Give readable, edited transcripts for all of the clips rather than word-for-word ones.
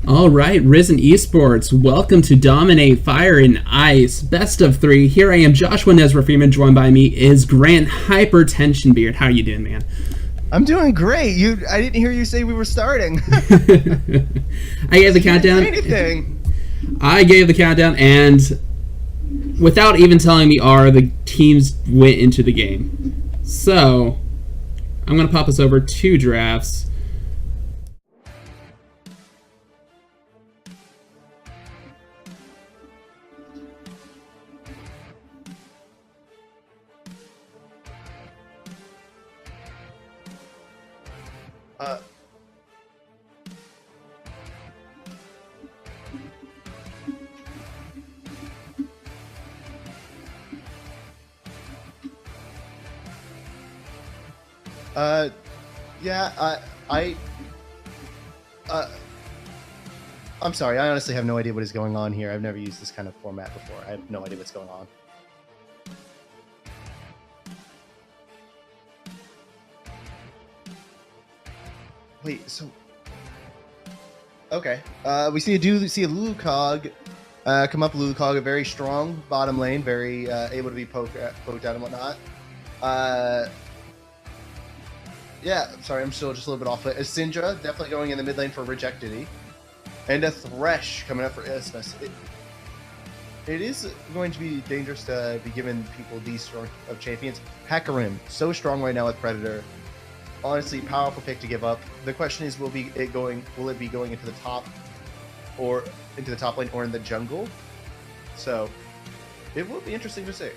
All right, Risen Esports, welcome to Dominate Fire and Ice, best of three. Here I am, Joshua Nezra Freeman. Joined by me is Grant Hypertension Beard. How you doing, man? I'm doing great. I didn't hear you say we were starting. I gave the countdown. Anything? I gave the countdown, and without even telling me the teams went into the game. So I'm gonna pop us over two drafts. Yeah, I'm sorry. I honestly have no idea what is going on here. I've never used this kind of format before. I have no idea what's going on. Wait, so... Okay. We see a Lulukog come up. Lulukog, a very strong bottom lane, very able to be poked out and whatnot. Yeah, sorry, I'm still just a little bit off. A Syndra definitely going in the mid lane for Rejectity. And a Thresh coming up for Isthmus. It is going to be dangerous to be giving people these sort of champions. Hecarim, so strong right now with Predator. Honestly, powerful pick to give up. The question is, will it be going into the top or into the top lane or in the jungle? So it will be interesting to see.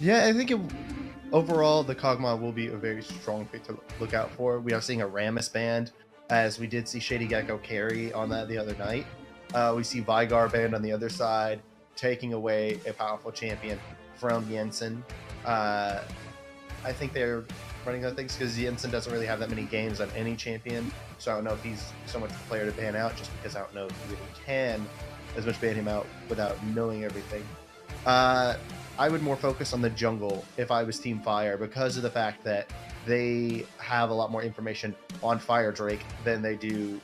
Yeah, I think overall the Kog'Maw will be a very strong pick to look out for. We are seeing a Rammus band, as we did see Shady Gecko carry on that the other night. We see Vigar band on the other side, taking away a powerful champion from Jensen. I think they're running other things because Jensen doesn't really have that many games on any champion, so I don't know if he's so much a player to ban out, just because I don't know if you really can as much ban him out without knowing everything. I would more focus on the jungle if I was Team Fire, because of the fact that they have a lot more information on Fire Drake than they do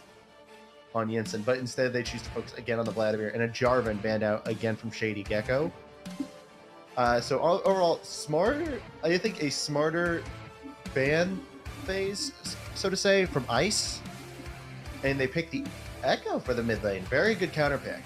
on Jensen. But instead, they choose to focus again on the Vladimir, and a Jarvan banned out again from Shady Gecko. So overall, I think a smarter ban phase, so to say, from Ice. And they picked the Echo for the mid lane. Very good counter pick.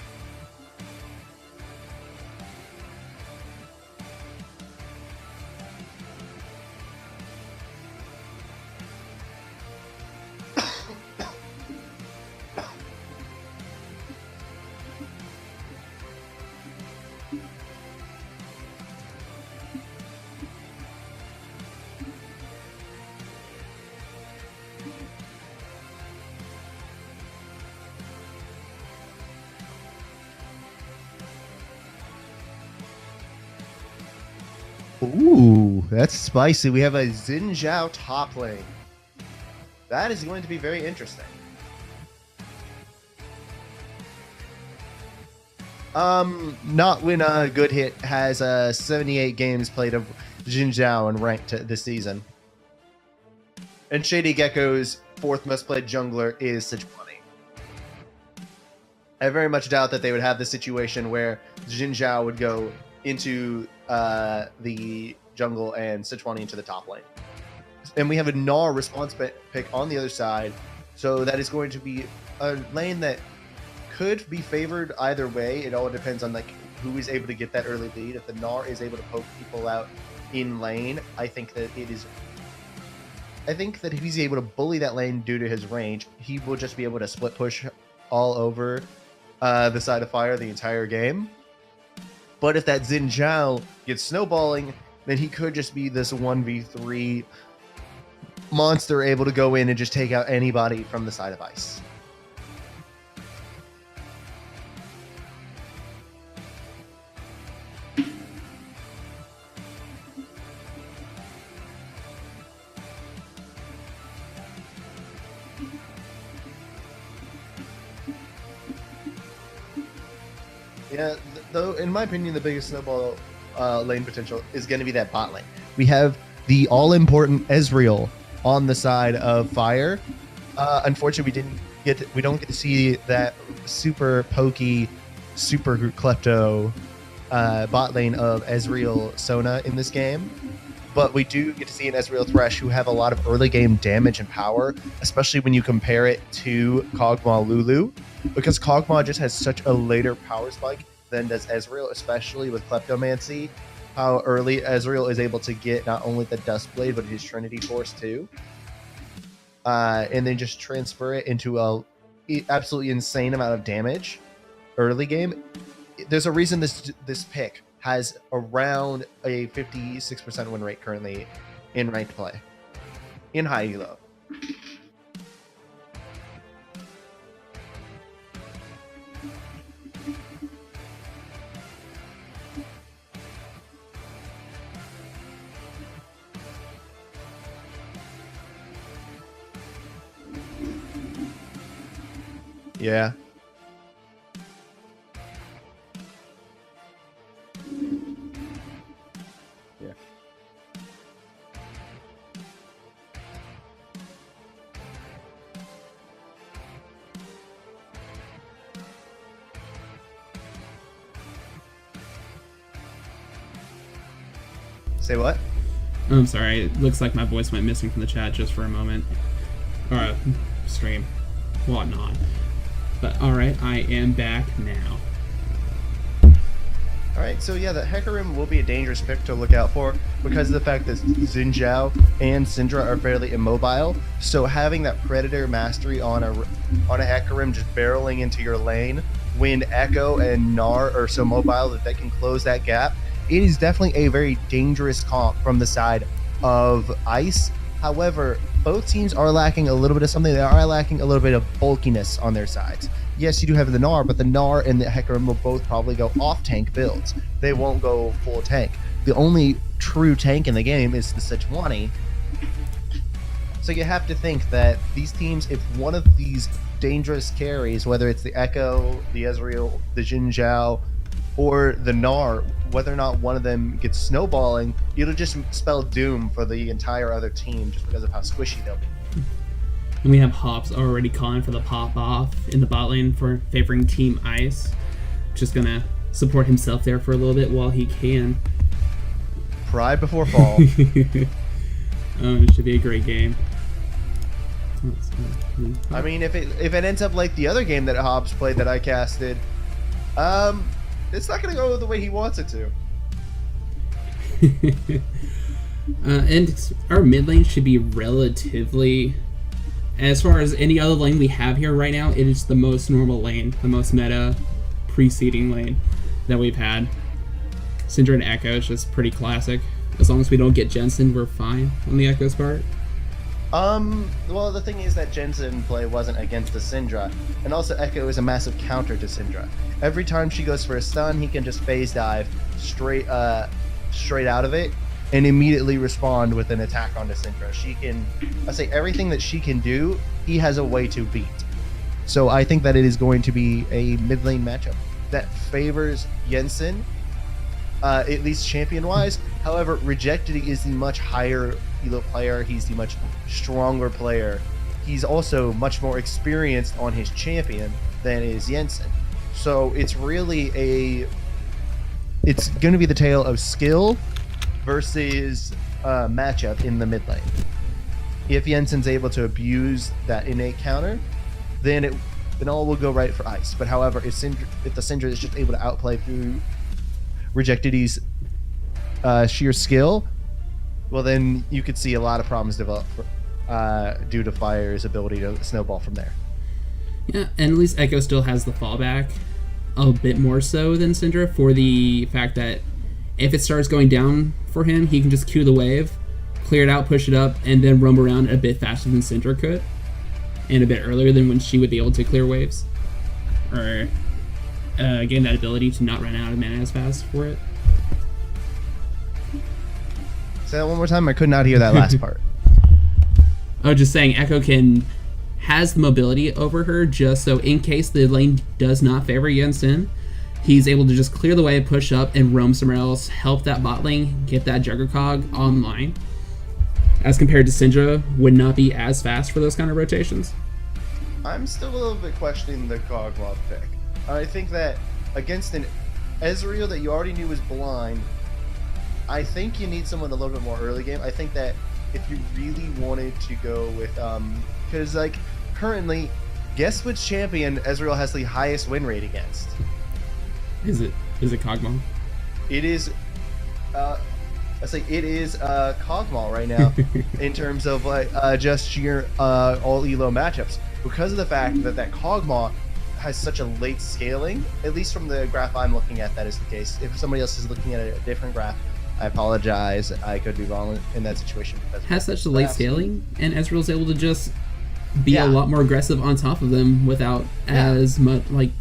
Ooh, that's spicy. We have a Xin Zhao top lane. That is going to be very interesting. Not when a good hit has 78 games played of Xin Zhao and ranked this season. And Shady Gecko's fourth most played jungler is Sejuani. I very much doubt that they would have the situation where Xin Zhao would go into the jungle and Sejuani into the top lane. And we have a Gnar response pick on the other side, so that is going to be a lane that could be favored either way. It all depends on who is able to get that early lead. If the Gnar is able to poke people out in lane, I think that if he's able to bully that lane due to his range, he will just be able to split push all over the side of Fire the entire game. But if that Xin Zhao gets snowballing, then he could just be this 1v3 monster able to go in and just take out anybody from the side of Ice. Yeah, though in my opinion, the biggest snowball lane potential is going to be that bot lane. We have the all-important Ezreal on the side of Fire. Unfortunately, we don't get to see that super pokey, super klepto bot lane of Ezreal Sona in this game. But we do get to see an Ezreal Thresh who have a lot of early game damage and power, especially when you compare it to Kog'Maw Lulu, because Kog'Maw just has such a later power spike than does Ezreal, especially with Kleptomancy. How early Ezreal is able to get not only the Duskblade, but his Trinity Force too. And then just transfer it into a absolutely insane amount of damage early game. There's a reason this pick has around a 56% win rate currently in ranked play, in high elo. Yeah. Yeah. Say what? I'm sorry. It looks like my voice went missing from the chat just for a moment. Or stream. Whatnot. But alright, I am back now. Alright, so yeah, the Hecarim will be a dangerous pick to look out for because of the fact that Xin Zhao and Syndra are fairly immobile. So having that Predator mastery on a Hecarim just barreling into your lane when Echo and Gnar are so mobile that they can close that gap, it is definitely a very dangerous comp from the side of Ice. However, both teams are lacking a little bit of something. They are lacking a little bit of bulkiness on their sides. Yes, you do have the Gnar, but the Gnar and the Hecarim will both probably go off-tank builds. They won't go full tank. The only true tank in the game is the Sejuani. So you have to think that these teams, if one of these dangerous carries, whether it's the Echo, the Ezreal, the Xin Zhao, or the Gnar, whether or not one of them gets snowballing, it'll just spell doom for the entire other team just because of how squishy they'll be. And we have Hops already calling for the pop off in the bot lane for favoring Team Ice. Just gonna support himself there for a little bit while he can. Pride before fall. It should be a great game. I mean, if it ends up like the other game that Hobbs played that I casted, it's not going to go the way he wants it to. And our mid lane should be relatively, as far as any other lane we have here right now, it is the most normal lane, the most meta preceding lane that we've had. Syndra and Echo is just pretty classic. As long as we don't get Jensen, we're fine on the Echo's part. Well, the thing is that Jensen play wasn't against the Syndra, and also Echo is a massive counter to Syndra. Every time she goes for a stun, he can just phase dive straight out of it and immediately respond with an attack onto Syndra. She can, I say everything that she can do, he has a way to beat. So I think that it is going to be a mid lane matchup that favors Jensen, at least champion-wise. However, Rejected is the much higher elo player. He's the much stronger player. He's also much more experienced on his champion than is Jensen. So it's really it's going to be the tale of skill versus matchup in the mid lane. If Jensen's able to abuse that innate counter, then all will go right for Ice. But however, if the Syndra is just able to outplay through Rejected's sheer skill, well, then you could see a lot of problems develop due to Fire's ability to snowball from there. Yeah, and at least Echo still has the fallback a bit more so than Syndra, for the fact that if it starts going down for him, he can just Q the wave, clear it out, push it up, and then roam around a bit faster than Syndra could, and a bit earlier than when she would be able to clear waves, or gain that ability to not run out of mana as fast for it. Say that one more time. I could not hear that last part. Oh, just saying, Echo has the mobility over her, just so in case the lane does not favor Jensen, he's able to just clear the way, push up, and roam somewhere else, help that bot lane, get that Juggercog online. As compared to Syndra, would not be as fast for those kind of rotations. I'm still a little bit questioning the Kog'Maw pick. I think that against an Ezreal that you already knew was blind, I think you need someone a little bit more early game. I think that if you really wanted to go with, because like currently, guess which champion Ezreal has the highest win rate against? Is it Kog'Maw? It is. It is Kog'Maw right now in terms of just sheer all elo matchups, because of the fact that Kog'Maw has such a late scaling. At least from the graph I'm looking at, that is the case. If somebody else is looking at a different graph, I apologize. I could be wrong in that situation. Has such a late scaling, and Ezreal's able to just be a lot more aggressive on top of them without as much like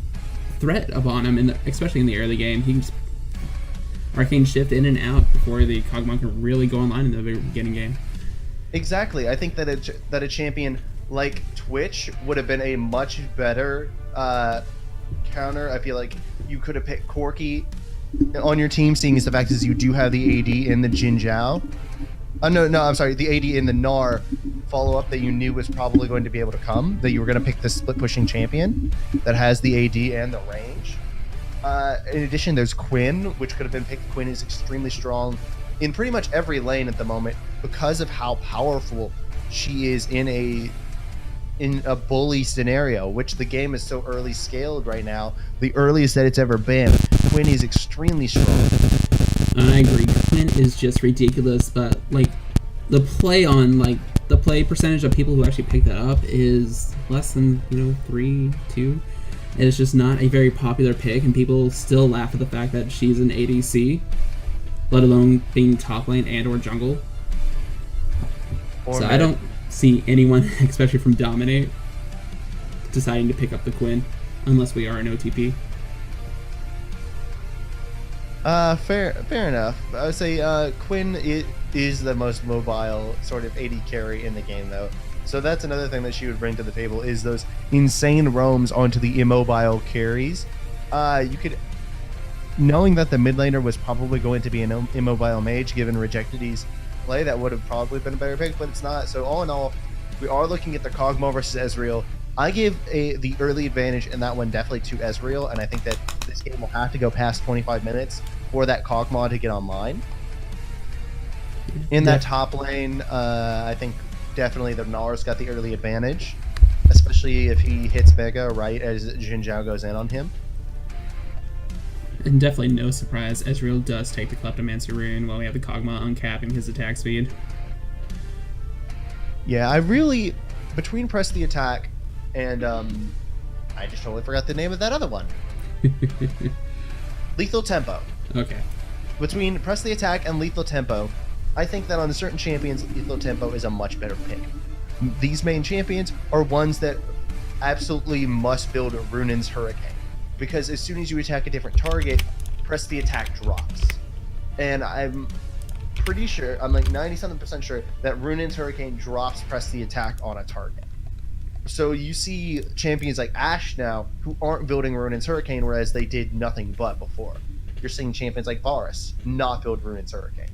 threat upon him, especially in the early game. He can just arcane shift in and out before the Kog'Maw can really go online in the very beginning game. Exactly. I think that a champion like Twitch would have been a much better counter. I feel like you could have picked Corki on your team, seeing as the fact is you do have the AD in the Jin Zhao. No, I'm sorry, the AD in the Gnar follow-up that you knew was probably going to be able to come, that you were going to pick the split-pushing champion that has the AD and the range. In addition, there's Quinn, which could have been picked. Quinn is extremely strong in pretty much every lane at the moment because of how powerful she is in a bully scenario, which the game is so early scaled right now, the earliest that it's ever been. Quinn is extremely strong. I agree. Quinn is just ridiculous, but like the play percentage of people who actually pick that up is less than 3-2. It's just not a very popular pick, and people still laugh at the fact that she's an ADC, let alone being top lane and or jungle. I don't see anyone, especially from Dominate, deciding to pick up the Quinn unless we are an OTP. Fair enough. I would say Quinn is the most mobile sort of AD carry in the game, though. So that's another thing that she would bring to the table, is those insane roams onto the immobile carries. Knowing that the mid laner was probably going to be an immobile mage, given Rejectedy's play, that would have probably been a better pick, but it's not. So all in all, we are looking at the Kog'Maw versus Ezreal. I give the early advantage in that one definitely to Ezreal, and I think that this game will have to go past 25 minutes for that Kog'Maw to get online. In that top lane, I think definitely the Gnar's got the early advantage, especially if he hits Mega right as Jin Zhao goes in on him. And definitely no surprise, Ezreal does take the Kleptomancer rune while we have the Kog'Maw uncapping his attack speed. Yeah, I really, between Press the Attack and I just totally forgot the name of that other one. Lethal Tempo. Okay. Between Press the Attack and Lethal Tempo, I think that on certain champions, Lethal Tempo is a much better pick. These main champions are ones that absolutely must build Runan's Hurricane, because as soon as you attack a different target, Press the Attack drops. And I'm pretty sure, I'm like 97% sure that Runan's Hurricane drops Press the Attack on a target. So you see champions like Ashe now who aren't building Runan's Hurricane, whereas they did nothing but before. You're seeing champions like Varus not build Runan's Hurricane.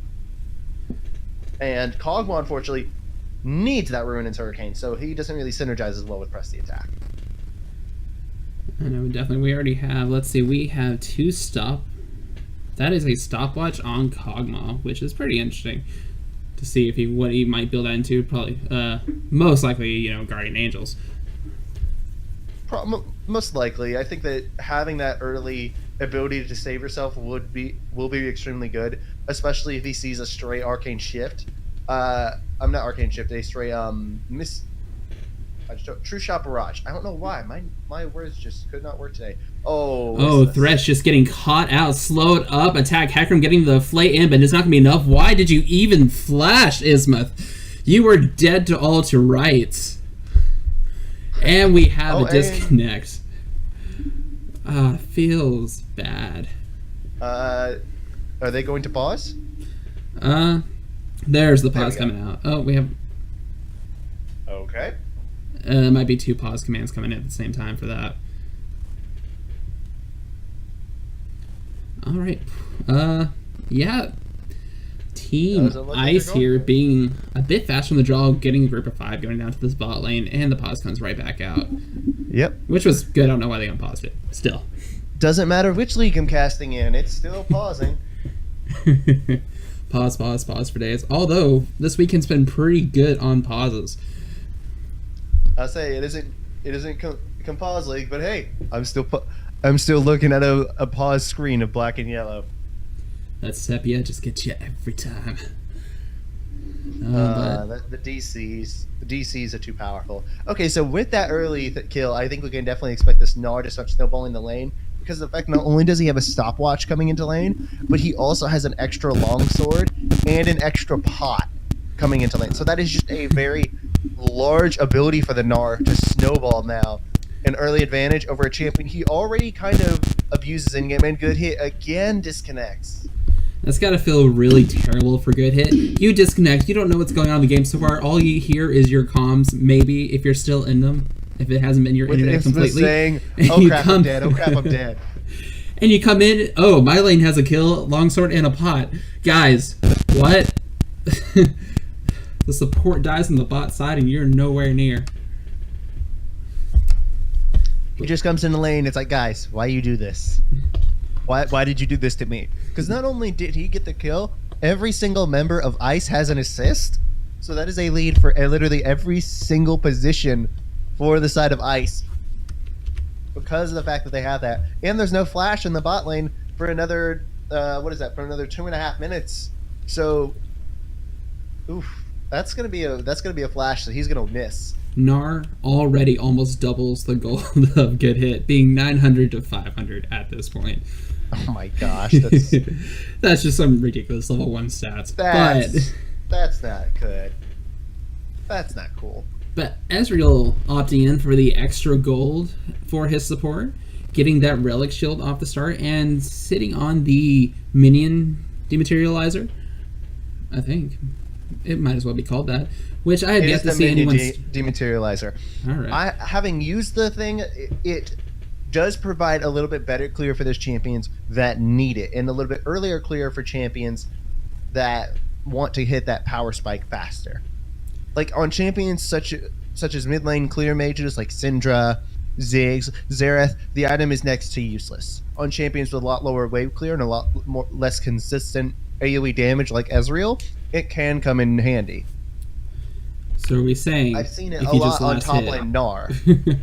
And Kog'Maw, unfortunately, needs that Runan's Hurricane, so he doesn't really synergize as well with Press the Attack. I know, definitely. We already have, let's see, we have that is a stopwatch on Kog'Maw, which is pretty interesting to see if what he might build that into. Probably, most likely, Guardian Angels. Most likely. I think that having that early ability to save yourself will be extremely good, especially if he sees a stray Arcane Shift. I'm not Arcane Shift, a stray True Shot Barrage. I don't know why. My words just could not work today. Thresh just getting caught out, slowed up, attack Hecarim getting the flay in, but it's not going to be enough. Why did you even flash, Ismuth? You were dead to all to rights. And we have a disconnect. Feels bad. Are they going to pause? There's the pause coming out. Oh, we have... Okay. Might be two pause commands coming in at the same time for that. All right. Yeah. Team Doesn't look like Ice they're going here for it. being a bit faster on the draw, getting a group of 5, going down to this bot lane, and the pause comes right back out. Yep. Which was good. I don't know why they unpaused it. Still. Doesn't matter which league I'm casting in, it's still pausing. Pause for days. Although, this weekend's been pretty good on pauses. I'll say it isn't compause league, but hey, I'm still looking at a pause screen of black and yellow. That sepia just gets you every time. The DCs are too powerful. Okay, so with that early kill, I think we can definitely expect this Gnar to start snowballing the lane, because of the fact not only does he have a stopwatch coming into lane, but he also has an extra longsword and an extra pot coming into lane. So that is just a very large ability for the Gnar to snowball now. An early advantage over a champion he already kind of abuses in game, and Good Hit again disconnects. That's gotta feel really terrible for Good Hit. You disconnect, you don't know what's going on in the game so far. All you hear is your comms, maybe, if you're still in them. If it hasn't been your internet completely. Saying, oh crap, I'm dead, oh crap, I'm dead. And you come in, oh, my lane has a kill, longsword, and a pot. Guys, what? The support dies on the bot side and you're nowhere near. He just comes in the lane, it's like, guys, why you do this? Why did you do this to me? Because not only did he get the kill, every single member of ICE has an assist. So that is a lead for literally every single position for the side of ICE. Because of the fact that they have that. And there's no flash in the bot lane for another, for another 2.5 minutes. So, that's gonna be a flash that he's gonna miss. Gnar already almost doubles the gold of Good Hit, being 900 to 500 at this point. Oh my gosh, that's just some ridiculous level 1 stats. That's not good. That's not cool. But Ezreal opting in for the extra gold for his support, getting that relic shield off the start, and sitting on the minion dematerializer. I think it might as well be called that. Which I had yet to see anyone dematerializer. All right. Having used the thing, it does provide a little bit better clear for those champions that need it, and a little bit earlier clear for champions that want to hit that power spike faster. Like on champions such as mid lane clear mages like Syndra, Ziggs, Xerath, the item is next to useless. On champions with a lot lower wave clear and a lot less consistent AoE damage like Ezreal, it can come in handy. So are we saying I've seen it a lot on top lane Gnar.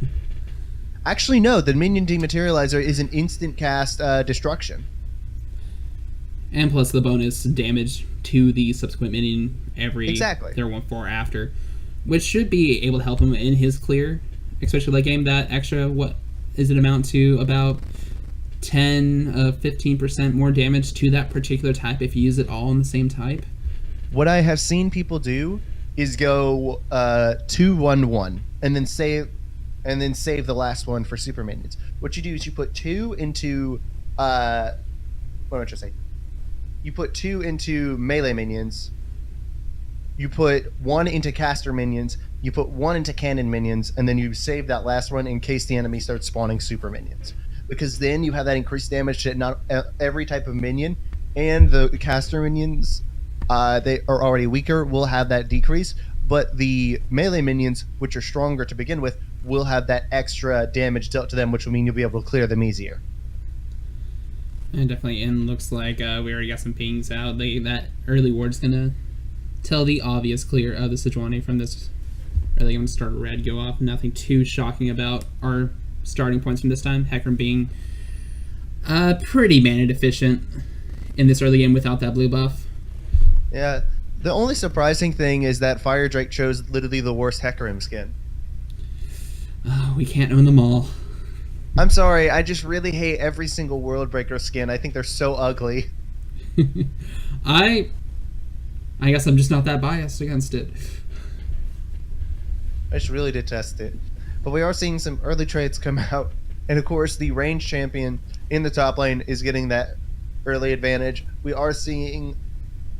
Actually, no. The minion dematerializer is an instant cast destruction. And plus the bonus damage to the subsequent minion every their 1/4 after, which should be able to help him in his clear, especially late game. That extra, what is it amount to? About 10-15% more damage to that particular type if you use it all in the same type. What I have seen people do is go 2-1-1 and then save the last one for super minions. What you do is you put 2 into what am I trying to say? You put 2 into melee minions. You put 1 into caster minions. You put 1 into cannon minions, and then you save that last one in case the enemy starts spawning super minions. Because then you have that increased damage to not every type of minion, and the caster minions, they are already weaker, will have that decrease. But the melee minions, which are stronger to begin with, will have that extra damage dealt to them, which will mean you'll be able to clear them easier. And definitely, and looks like we already got some pings out. That early ward's gonna tell the obvious clear of the Sejuani from this early game. Start red go off. Nothing too shocking about our starting points from this time. Hecarim being pretty mana deficient in this early game without that blue buff. Yeah, the only surprising thing is that Fire Drake chose literally the worst Hecarim skin. We can't own them all. I'm sorry, I just really hate every single World Breaker skin. I think they're so ugly. I guess I'm just not that biased against it. I just really detest it. But we are seeing some early trades come out. And of course, the range champion in the top lane is getting that early advantage. We are seeing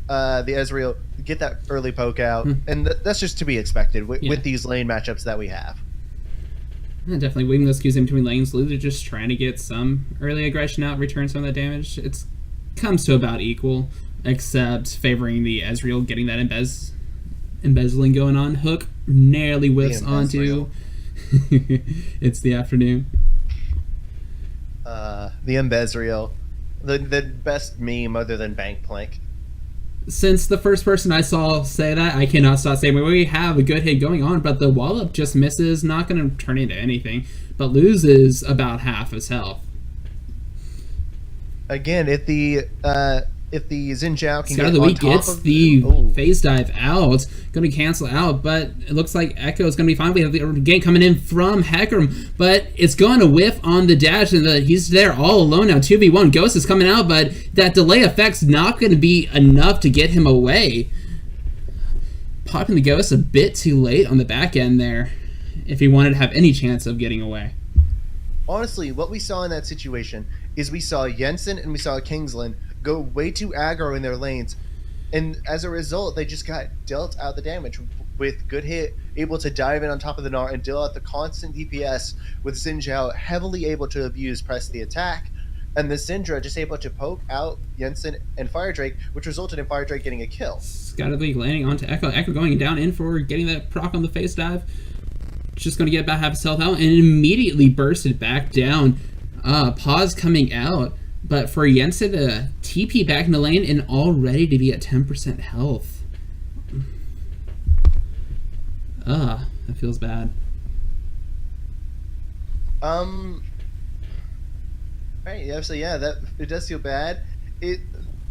the Ezreal get that early poke out. And that's just to be expected with these lane matchups that we have. Yeah, definitely winging those Qs in between lanes. They're just trying to get some early aggression out, return some of that damage. It's comes to about equal, except favoring the Ezreal getting that embezzling going on. Hook narrowly whiffs onto. It's the afternoon. The Embezriel. The best meme other than Bank Plank. Since the first person I saw say that, I cannot stop saying we have a good hit going on, but the wallop just misses, not going to turn into anything, but loses about half his health. Again, if the Xin Zhao can Scout get of the on Week top gets of the phase dive out, going to cancel out, but it looks like Echo is going to be fine. We have the gank coming in from Hecarim, but it's going to whiff on the dash, and he's there all alone now. 2v1, Ghost is coming out, but that delay effect's not going to be enough to get him away. Popping the Ghost a bit too late on the back end there, if he wanted to have any chance of getting away. Honestly, what we saw in that situation is we saw Jensen and we saw Kingsland go way too aggro in their lanes, and as a result they just got dealt out the damage with Good Hit able to dive in on top of the Gnar and deal out the constant DPS, with Xin Zhao heavily able to press the attack, and the Syndra just able to poke out Jensen and Fire Drake, which resulted in Fire Drake getting a kill. Scout of the Week landing onto Echo. Echo going down in for getting that proc on the face dive. Just going to get about half his health out and immediately bursted back down. Pause coming out. But for Jensen to TP back in the lane and all ready to be at 10% health. That feels bad. Right, yeah, so yeah, that it does feel bad.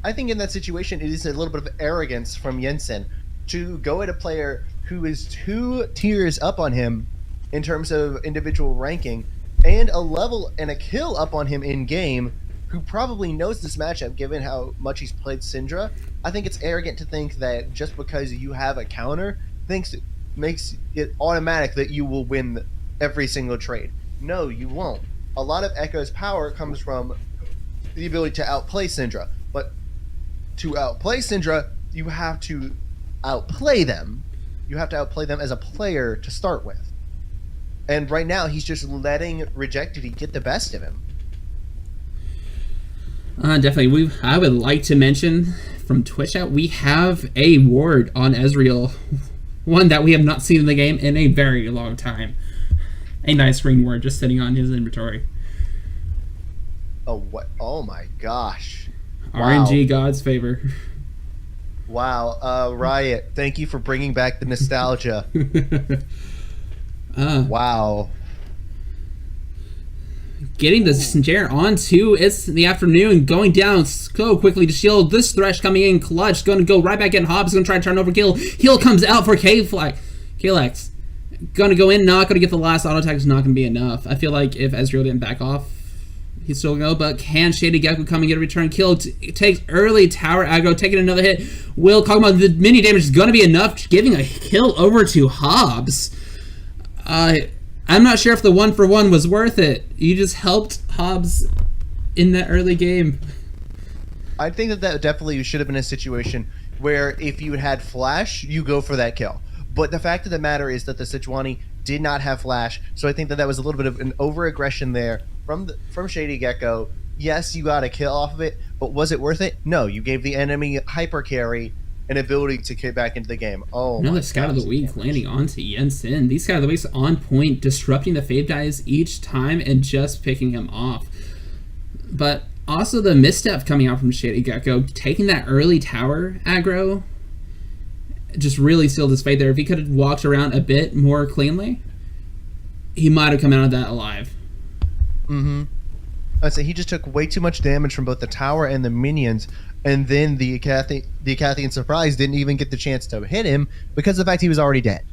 I think in that situation it is a little bit of arrogance from Jensen to go at a player who is 2 tiers up on him in terms of individual ranking, and a level and a kill up on him in game, who probably knows this matchup given how much he's played Syndra. I think it's arrogant to think that just because you have a counter makes it automatic that you will win every single trade. No, you won't. A lot of Echo's power comes from the ability to outplay Syndra, but to outplay Syndra, you have to outplay them. You have to outplay them as a player to start with. And right now, he's just letting Rejectedy get the best of him. Definitely. I would like to mention from Twitch out, we have a ward on Ezreal. One that we have not seen in the game in a very long time. A nice green ward just sitting on his inventory. Oh, what? Oh my gosh. RNG God's favor. Wow. Riot, thank you for bringing back the nostalgia. Wow. Getting the Sincere onto it's in the afternoon, going down so quickly to shield. This Thresh coming in clutch, going to go right back in. Hobbs going to try to turn over kill. Heal comes out for Kalex. Going to go in, not going to get the last auto attack, is not going to be enough. I feel like if Ezreal didn't back off, he'd still go, but can Shady Gecko come and get a return kill? Takes early tower aggro, taking another hit. Will Kog'Maw, the mini damage is going to be enough, giving a kill over to Hobbs. I'm not sure if the 1-for-1 was worth it. You just helped Hobbs in that early game. I think that definitely should have been a situation where if you had Flash, you go for that kill. But the fact of the matter is that the Sejuani did not have Flash, so I think that was a little bit of an over-aggression there from Shady Gecko. Yes, you got a kill off of it, but was it worth it? No, you gave the enemy hyper carry an ability to get back into the game. Oh, another Scout of the Week landing onto Jensen. These Scout of the Weeks on point, disrupting the fade dies each time and just picking him off. But also the misstep coming out from Shady Gecko, taking that early tower aggro, just really sealed his fate there. If he could have walked around a bit more cleanly, he might have come out of that alive. Mm-hmm. I'd say he just took way too much damage from both the tower and the minions, and then the Acathian Surprise didn't even get the chance to hit him because of the fact he was already dead.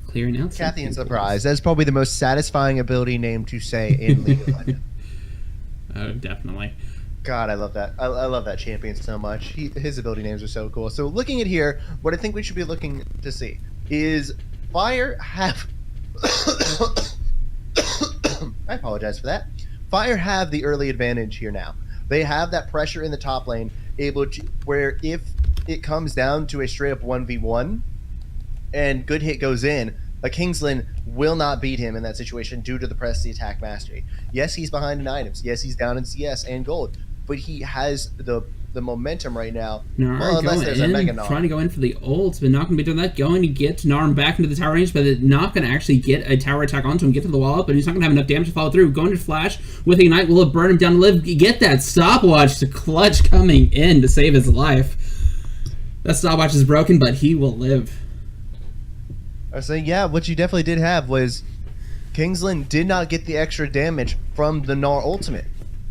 Clearing out. Acathian Surprise. That's probably the most satisfying ability name to say in League of Legends. Oh, definitely. God, I love that. I love that champion so much. His ability names are so cool. So looking at here, what I think we should be looking to see is Fire have... I apologize for that. Fire have the early advantage here now. They have that pressure in the top lane, where if it comes down to a straight up 1v1 and Good Hit goes in, A Kingsland will not beat him in that situation due to the press, the attack mastery. Yes, he's behind in items. Yes, he's down in CS and gold, but he has the momentum right now. Gnar Unless there's a Mega Gnar. trying to go in for the ult, but not going to be doing that. Going to get Gnar back into the tower range, but not going to actually get a tower attack onto him, get to the wall up, but he's not going to have enough damage to follow through. Going to flash with Ignite, will it burn him down to live? Get that stopwatch to clutch coming in to save his life. That stopwatch is broken, but he will live. I was saying, yeah, what you definitely did have was Kingsland did not get the extra damage from the Gnar ultimate.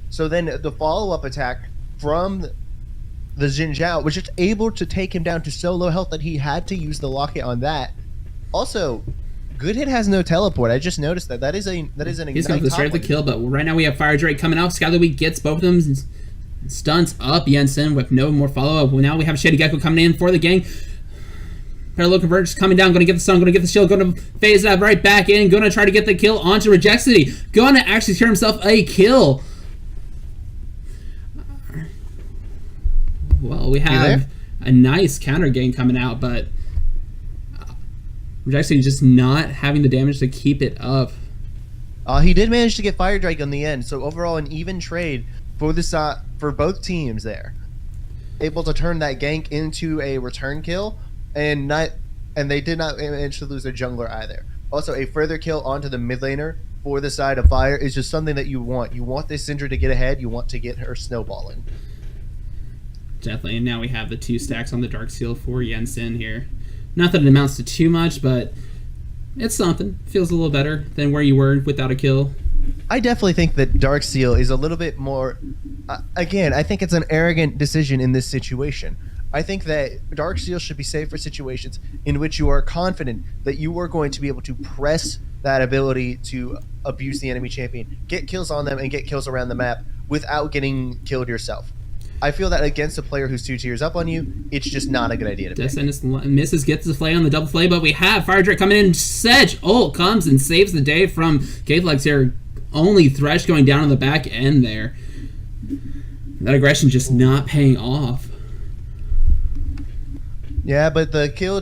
So then the follow-up attack from the Xin Zhao was just able to take him down to so low health that he had to use the locket on that. Also, Good Hit has no teleport. I just noticed that. That is an Ignite. He's going to straight the kill, but right now we have Fire Drake coming out. Scallyweed gets both of them, stunts up Jensen with no more follow-up. Now we have Shady Gecko coming in for the gang. Parallel Converge coming down, going to get the stun, going to get the shield, going to phase that right back in, going to try to get the kill onto Reject City. Going to actually secure himself a kill. Well, we have a nice counter gang coming out, but Reject City just not having the damage to keep it up. He did manage to get Fire Drake on the end, so overall an even trade for for both teams there. Able to turn that gank into a return kill, and they did not manage to lose their jungler either. Also, a further kill onto the mid laner for the side of Fire is just something that you want. You want this Syndra to get ahead. You want to get her snowballing. Definitely, and now we have the 2 stacks on the Dark Seal for Jensen here. Not that it amounts to too much, but it's something. Feels a little better than where you were without a kill. I definitely think that Dark Seal is a little bit more... again, I think it's an arrogant decision in this situation. I think that Dark Seal should be saved for situations in which you are confident that you are going to be able to press that ability to abuse the enemy champion, get kills on them, and get kills around the map without getting killed yourself. I feel that against a player who's 2 tiers up on you, it's just not a good idea to pick. Descendants misses, gets the flay on the double flay, but we have Fire Drake coming in. Sedge ult comes and saves the day from Gateflex here. Only Thresh going down on the back end there. That aggression just not paying off. Yeah, but the kill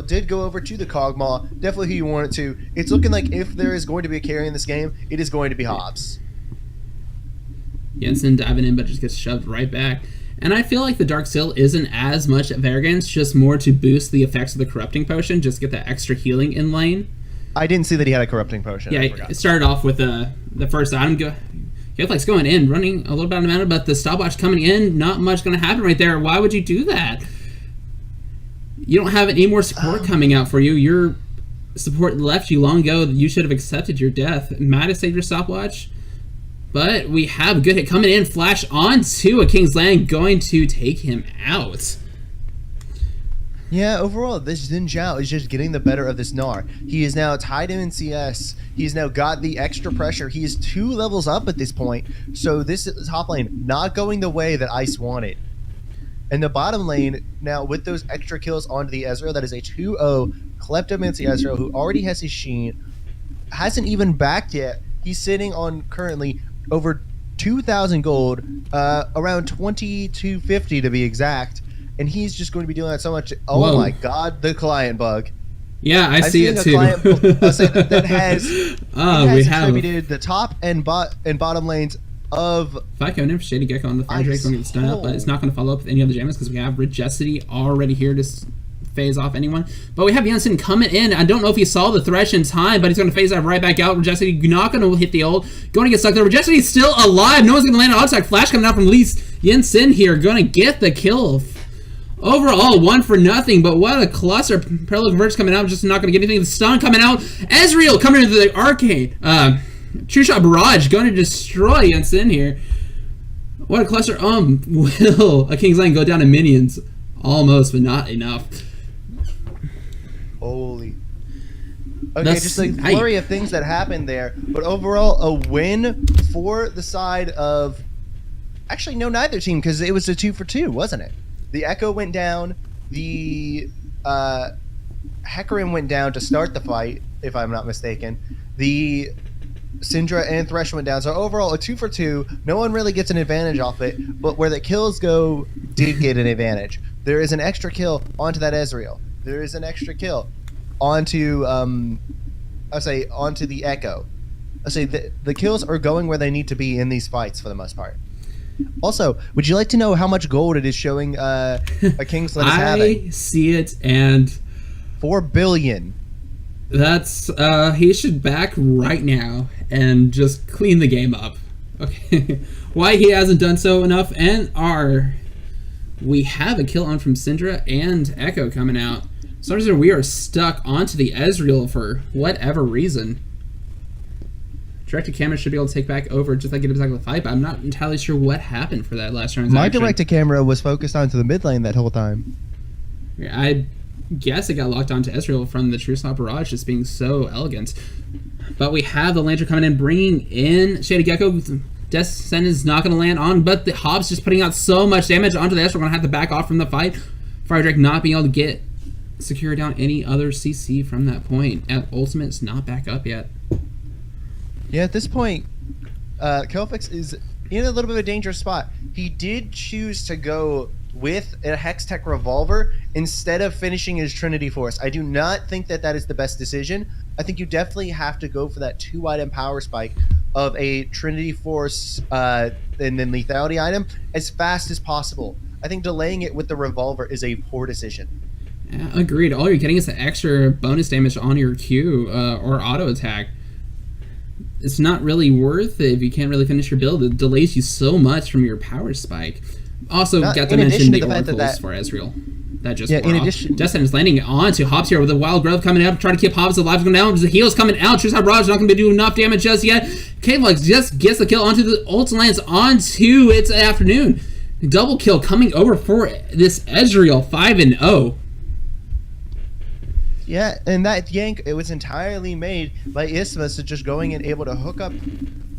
did go over to the Kog'Maw. Definitely who you want it to. It's looking like if there is going to be a carry in this game, it is going to be Hobbs. Jensen diving in, but just gets shoved right back. And I feel like the Dark Seal isn't as much of arrogance, just more to boost the effects of the Corrupting Potion, just get that extra healing in lane. I didn't see that he had a Corrupting Potion. Yeah, it started off with the first item. Gateflex going in, running a little bit out of mana, but the stopwatch coming in, not much going to happen right there. Why would you do that? You don't have any more support coming out for you. Your support left you long ago. You should have accepted your death. Might have saved your stopwatch. But we have Good Hit coming in, flash onto a King's Land, going to take him out. Yeah, overall, this Xin Zhao is just getting the better of this Gnar. He is now tied him in CS. He's now got the extra pressure. He is 2 levels up at this point. So this top lane not going the way that Ice wanted. And the bottom lane, now with those extra kills onto the Ezreal, that is a 2-0 Kleptomancy Ezreal who already has his Sheen. Hasn't even backed yet. He's sitting on currently over 2,000 gold, around 2,250 to be exact, and he's just going to be doing that so much. Oh Whoa. My God, the client bug! Yeah, I see it too. That has distributed the top and bottom lanes of. If I come in for Shady Gecko on the Fire Drake, going to get stunned up, but it's not going to follow up with any other jammers because we have Rejecity already here to phase off anyone. But we have Jensen coming in. I don't know if he saw the Thresh in time, but he's going to phase that right back out. Rejecity not going to hit the ult. Going to get stuck there. Rejecity still alive. No one's going to land an auto attack. Flash coming out from Jensen here. Going to get the kill. Overall, 1-0, but what a cluster. Parallel Converge coming out. Just not going to get anything. The stun coming out. Ezreal coming into the Arcane. True Shot Barrage going to destroy Jensen here. What a cluster. Will a King's Lane go down to minions? Almost, but not enough. Holy. Okay, just a flurry of things that happened there. But overall, a win for the side of... Actually, no, neither team, because it was a 2-for-2, wasn't it? The Echo went down. The Hecarim went down to start the fight, if I'm not mistaken. The Syndra and Thresh went down. So overall, a 2-for-2. No one really gets an advantage off it. But where the kills go, did get an advantage. There is an extra kill onto that Ezreal. There is an extra kill. onto onto the Echo. I say the kills are going where they need to be in these fights for the most part. Also, would you like to know how much gold it is showing a Kingsland is having? I see it, and 4 billion. that's he should back right now and just clean the game up. Okay, why he hasn't done so enough? And we have a kill on from Syndra and Echo coming out. So we are stuck onto the Ezreal for whatever reason. Directed camera should be able to take back over just like it was back in the fight, but I'm not entirely sure what happened for that last transaction. My directed camera was focused onto the mid lane that whole time. Yeah, I guess it got locked onto Ezreal from the True Slot Barrage just being so elegant. But we have the Lantern coming in, bringing in Shady Gecko. Death Sentence is not going to land on, but the Hobbs just putting out so much damage onto the Ezreal. We're going to have to back off from the fight. Fire Drake not being able to get secure down any other CC from that point. And Ultimate is not back up yet. Yeah, at this point, Kelfix is in a little bit of a dangerous spot. He did choose to go with a Hextech Revolver instead of finishing his Trinity Force. I do not think that is the best decision. I think you definitely have to go for that 2-item power spike of a Trinity Force and then lethality item as fast as possible. I think delaying it with the Revolver is a poor decision. Yeah, agreed. All you're getting is the extra bonus damage on your Q or auto attack. It's not really worth it if you can't really finish your build. It delays you so much from your power spike. Also, got to mention the oracles for Ezreal. That just wore off. Justin is landing onto Hobbs here with a wild growth coming up, trying to keep Hobbs alive. Going down. The heal's coming out. True Side Barrage not going to be doing enough damage just yet. Kavlex just gets the kill onto the ult, lands onto its afternoon. Double kill coming over for this Ezreal 5-0. Yeah, and that gank, it was entirely made by Isthmus just going and able to hook up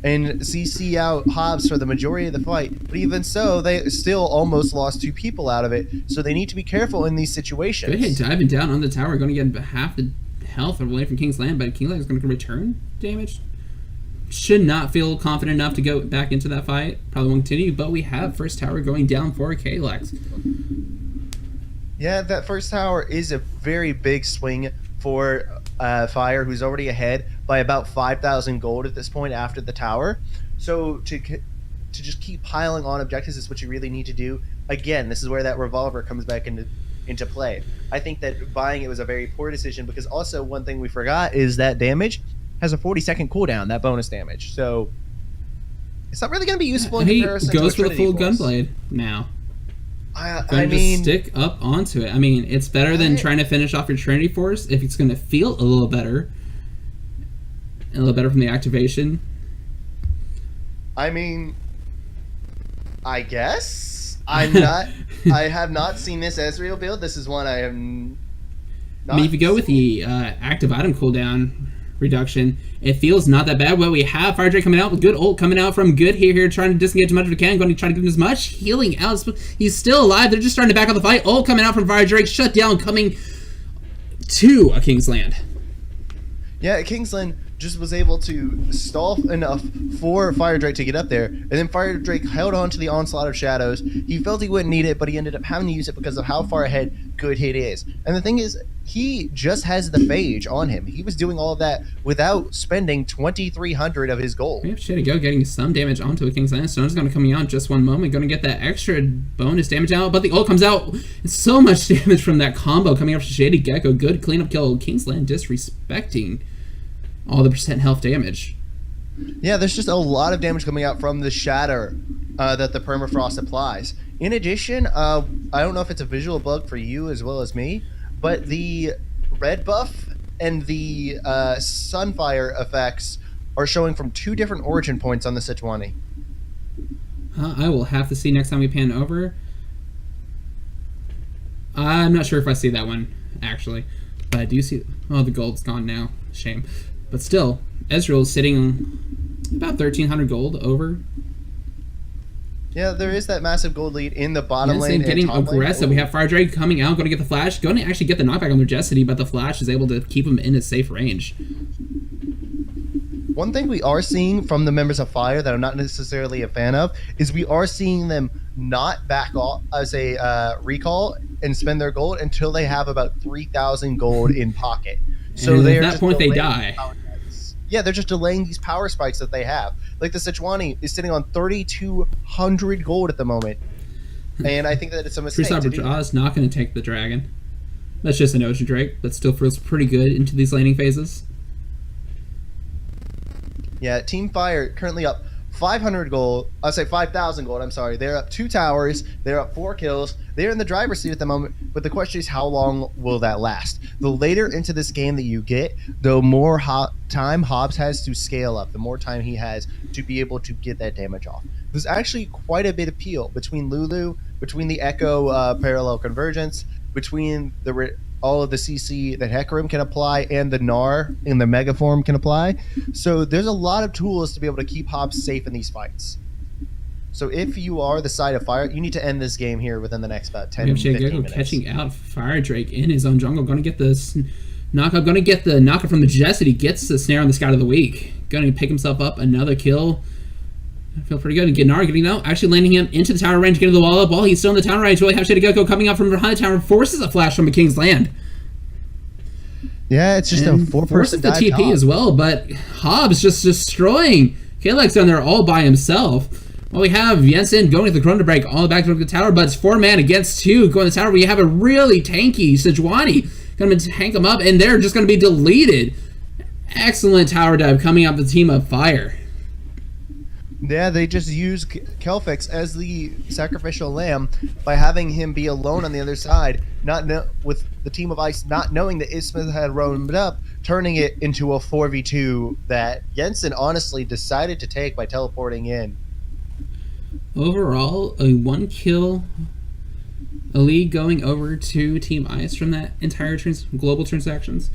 and CC out Hobbs for the majority of the fight. But even so, they still almost lost 2 people out of it. So they need to be careful in these situations. Good hit diving down on the tower, going to get half the health away from King's Land, but King's Land is going to return damage. Should not feel confident enough to go back into that fight. Probably won't continue, but we have first tower going down for Kalex. Yeah, that first tower is a very big swing for Fire, who's already ahead by about 5,000 gold at this point after the tower. So to just keep piling on objectives is what you really need to do. Again, this is where that Revolver comes back into play. I think that buying it was a very poor decision because also one thing we forgot is that damage has a 40-second cooldown, that bonus damage. So it's not really going to be useful in comparison to a Trinity Force. He goes for the full Gunblade now. I mean, just stick up onto it. I mean, it's better than trying to finish off your Trinity Force if it's going to feel a little better. A little better from the activation. I mean, I guess. I have not seen this Ezreal build. This is one I have not I mean, if you go with the active item cooldown reduction, it feels not that bad. Well, we have Fire Drake coming out with good ult coming out from Good here trying to disengage as much as we can, going to try to give him as much healing out. He's still alive. They're just starting to back on the fight. Ult coming out from Fire Drake, shut down coming to a King's Land. Yeah, Kingsland just was able to stall enough for Fire Drake to get up there, and then Fire Drake held on to the Onslaught of Shadows. He felt he wouldn't need it, but he ended up having to use it because of how far ahead Good Hit is. And the thing is, he just has the Phage on him. He was doing all of that without spending 2,300 of his gold. We have Shady Go getting some damage onto a King's Land. Stone's going to come out just one moment, going to get that extra bonus damage out, but the ult comes out. It's so much damage from that combo coming up to Shady Gecko. Good cleanup kill. King's Land disrespecting all the percent health damage. Yeah, there's just a lot of damage coming out from the shatter that the Permafrost applies. In addition, I don't know if it's a visual bug for you as well as me, but the red buff and the Sunfire effects are showing from 2 different origin points on the Sejuani. I will have to see next time we pan over. I'm not sure if I see that one, actually. But I do see... Oh, the gold's gone now. Shame. But still, Ezreal is sitting about 1,300 gold over. Yeah, there is that massive gold lead in the bottom lane. Getting aggressive. We have Fire Drake coming out, going to get the flash, going to actually get the knockback on Majesty, but the flash is able to keep him in a safe range. One thing we are seeing from the members of Fire that I'm not necessarily a fan of is we are seeing them not back off as a recall and spend their gold until they have about 3,000 gold in pocket. So and they at are that just point they delaying die. power spikes. Yeah, they're just delaying these power spikes that they have. Like the Sejuani is sitting on 3,200 gold at the moment, and I think that it's a mistake. True is not going to take the dragon. That's just an Ocean Drake, but still feels pretty good into these laning phases. Yeah, Team Fire currently up 500 gold. I'll say 5,000 gold. I'm sorry. They're up 2 towers. They're up 4 kills. They're in the driver's seat at the moment. But the question is, how long will that last? The later into this game that you get, the more time Hobbs has to scale up, the more time he has to be able to get that damage off. There's actually quite a bit of peel between Lulu, between the Echo parallel convergence, between all of the CC that Hecarim can apply and the Gnar in the Mega form can apply. So there's a lot of tools to be able to keep Hobbs safe in these fights. So if you are the side of Fire, you need to end this game here within the next about 10 15 minutes. Catching out Fire Drake in his own jungle. Going to get the knockup. Going to get the knockup from the Jesset. He gets the snare on the Scout of the Week. Going to pick himself up another kill. I feel pretty good. And Gnar getting out, actually landing him into the tower range, getting the wall up while he's still in the tower range. Really have Shady Gecko coming out from behind the tower, forces a flash from a King's Land. Yeah, it's just and a 4-person dive the TP top as well, but Hobbs just destroying Kalex down there all by himself. Well, we have Jensen going to the Chrono Break all the back to the tower, but it's 4-man against 2 going to the tower. We have a really tanky Sejuani going to tank them up, and they're just going to be deleted. Excellent tower dive coming out of the team of Fire. Yeah, they just use Kelfix as the sacrificial lamb by having him be alone on the other side, with the team of Ice not knowing that Ismith had roamed up, turning it into a 4v2 that Jensen honestly decided to take by teleporting in. Overall, a 1 kill, a lead going over to Team Ice from that entire global transactions.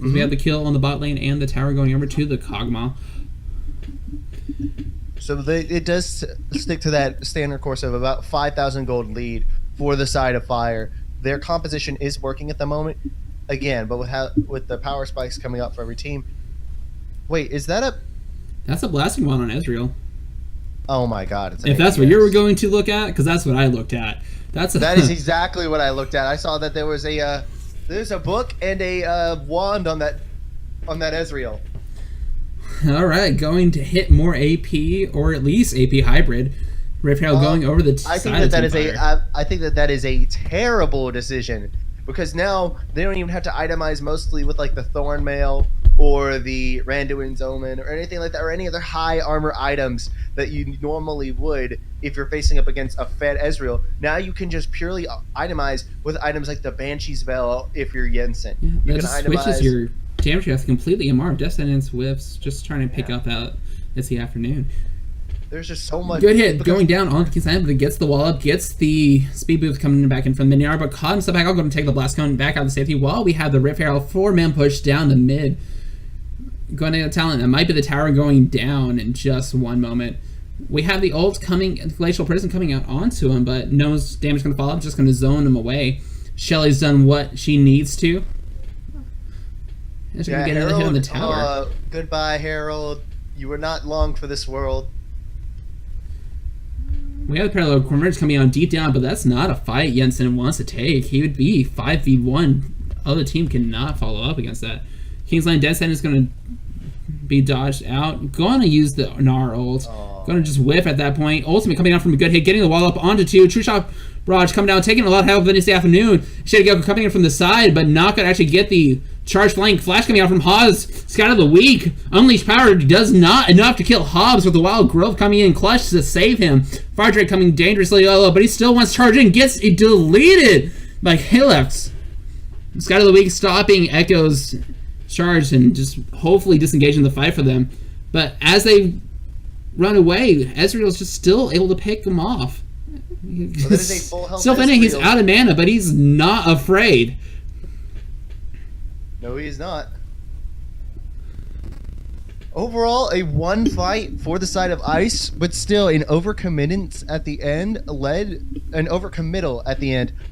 We have the kill on the bot lane and the tower going over to the Kog'Maw. So it does stick to that standard course of about 5,000 gold lead for the side of Fire. Their composition is working at the moment, again, but with the power spikes coming up for every team. Wait, is that a... That's a blasting one on Ezreal. Oh my god. It's if that's what you were going to look at, because that's what I looked at. That is exactly what I looked at. I saw that there was there's a book and a wand on that Ezreal. All right, going to hit more AP, or at least AP hybrid. Rifthail going over the I think side that of I think that is a terrible decision, because now they don't even have to itemize mostly with like the Thornmail or the Randuin's Omen or anything like that, or any other high armor items that you normally would if you're facing up against a fed Ezreal. Now you can just purely itemize with items like the Banshee's Veil if you're Jensen. Yeah, you that just switches your damage path completely. MR, Descendants, Whiffs, just trying to pick up out. It's the afternoon. There's just so much. Good hit going down on King's Land, but it gets the wall up, gets the speed boost coming back in from the Miniar, but caught himself back. I'm going to take the blast cone back out of the safety while we have the Rift Herald 4-man push down the mid. Going to get talent. That might be the tower going down in just one moment. We have the ult coming, Glacial Prison coming out onto him, but no damage going to fall. I'm just going to zone him away. Shelly's done what she needs to. Just going to get another hit on the tower. Goodbye, Herald. You were not long for this world. We have the parallel convergence coming on deep down, but that's not a fight Jensen wants to take. He would be 5v1. Other team cannot follow up against that. Kingsland Deathsend is going to be dodged out. Going to use the Gnar ult. Going to just whiff at that point. Ultimate coming out from a good hit, getting the wall up onto 2. True Shot Barrage coming down, taking a lot of help in this afternoon. Shady Gecko coming in from the side, but not going to actually get the charge flank. Flash coming out from Haas. Scout of the Week. Unleashed Power does not enough to kill Hobbs, with the Wild Growth coming in clutch to save him. Fire Drake coming dangerously low, but he still wants to charge in. Gets it deleted by Halex. Scout of the Week stopping Echo's charge and just hopefully disengaging the fight for them. But as they run away, Ezreal's just still able to pick them off. Well, that is a full health Still fighting, he's out of mana, but he's not afraid. No, he's not. Overall, a 1 fight for the side of Ice, but still an overcommittal at the end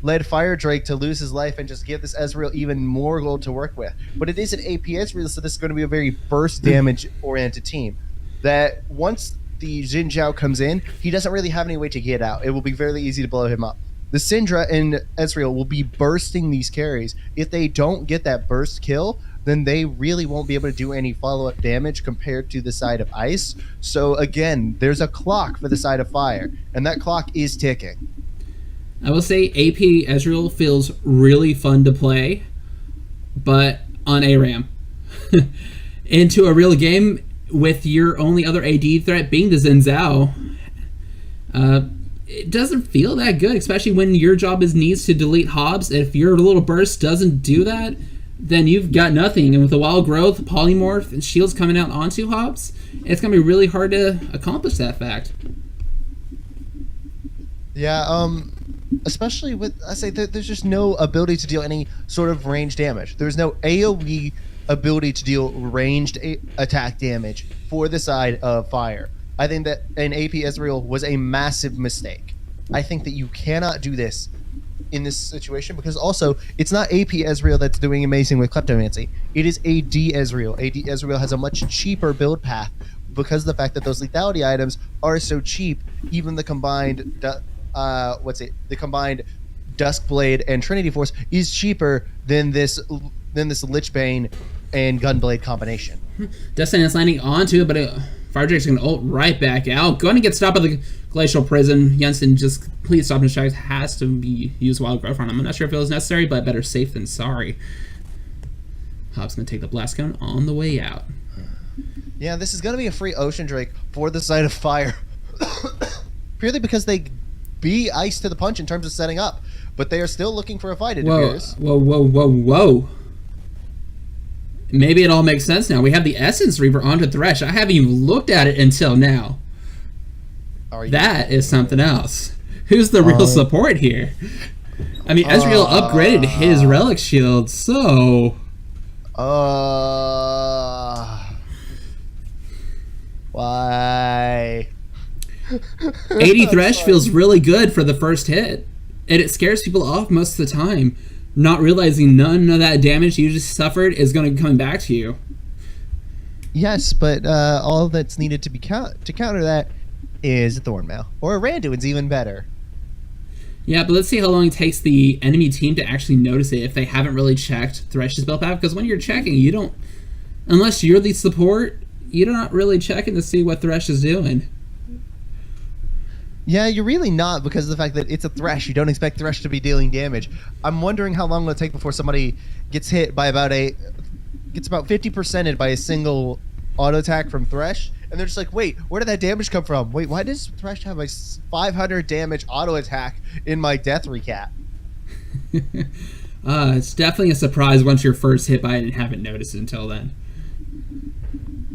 led Fire Drake to lose his life and just give this Ezreal even more gold to work with. But it is an AP Ezreal, so this is going to be a very burst damage oriented team. That once the Xin Zhao comes in, he doesn't really have any way to get out. It will be very easy to blow him up. The Syndra and Ezreal will be bursting these carries. If they don't get that burst kill, then they really won't be able to do any follow-up damage compared to the side of Ice. So again, there's a clock for the side of Fire, and that clock is ticking. I will say AP Ezreal feels really fun to play, but on ARAM. Into a real game with your only other AD threat being the Xin Zhao, it doesn't feel that good, especially when your job needs to delete Hobbs. If your little burst doesn't do that, then you've got nothing. And with the wild growth, polymorph, and shields coming out onto Hobbs, it's going to be really hard to accomplish that fact. Yeah, especially with, I say that there's just no ability to deal any sort of range damage. There's no AoE ability to deal ranged attack damage for the side of Fire. I think that an AP Ezreal was a massive mistake. I think that you cannot do this in this situation, because also it's not AP Ezreal that's doing amazing with Kleptomancy. It is AD Ezreal. AD Ezreal has a much cheaper build path because of the fact that those lethality items are so cheap. Even the combined the combined Duskblade and Trinity Force is cheaper than this Lichbane and Gunblade combination. Destiny is landing onto it, but Fire Drake's going to ult right back out. Going to get stopped by the Glacial Prison. Jensen just completely stopped his tracks. Has to be used Wild Growth on him. I'm not sure if it was necessary, but better safe than sorry. Hobbs going to take the Blast Cone on the way out. Yeah, this is going to be a free Ocean Drake for the side of Fire. Purely because they beat Ice to the punch in terms of setting up. But they are still looking for a fight, it appears. Whoa. Maybe it all makes sense now. We have the Essence Reaver onto Thresh. I haven't even looked at it until now. That is something else. Who's the real support here? I mean, Ezreal upgraded his Relic Shield, so... Why? 80 Thresh feels really good for the first hit, and it scares people off most of the time, not realizing none of that damage you just suffered is going to come back to you. Yes, but all that's needed to be to counter that is a Thornmail. Or a Randuin's even better. Yeah, but let's see how long it takes the enemy team to actually notice it if they haven't really checked Thresh's build path, because when you're checking, you don't... Unless you're the support, you're not really checking to see what Thresh is doing. Yeah, you're really not, because of the fact that it's a Thresh. You don't expect Thresh to be dealing damage. I'm wondering how long it'll take before somebody gets hit by gets about 50%ed by a single auto attack from Thresh, and they're just like, wait, where did that damage come from? Wait, why does Thresh have a 500 damage auto attack in my death recap? It's definitely a surprise once you're first hit by it and haven't noticed it until then.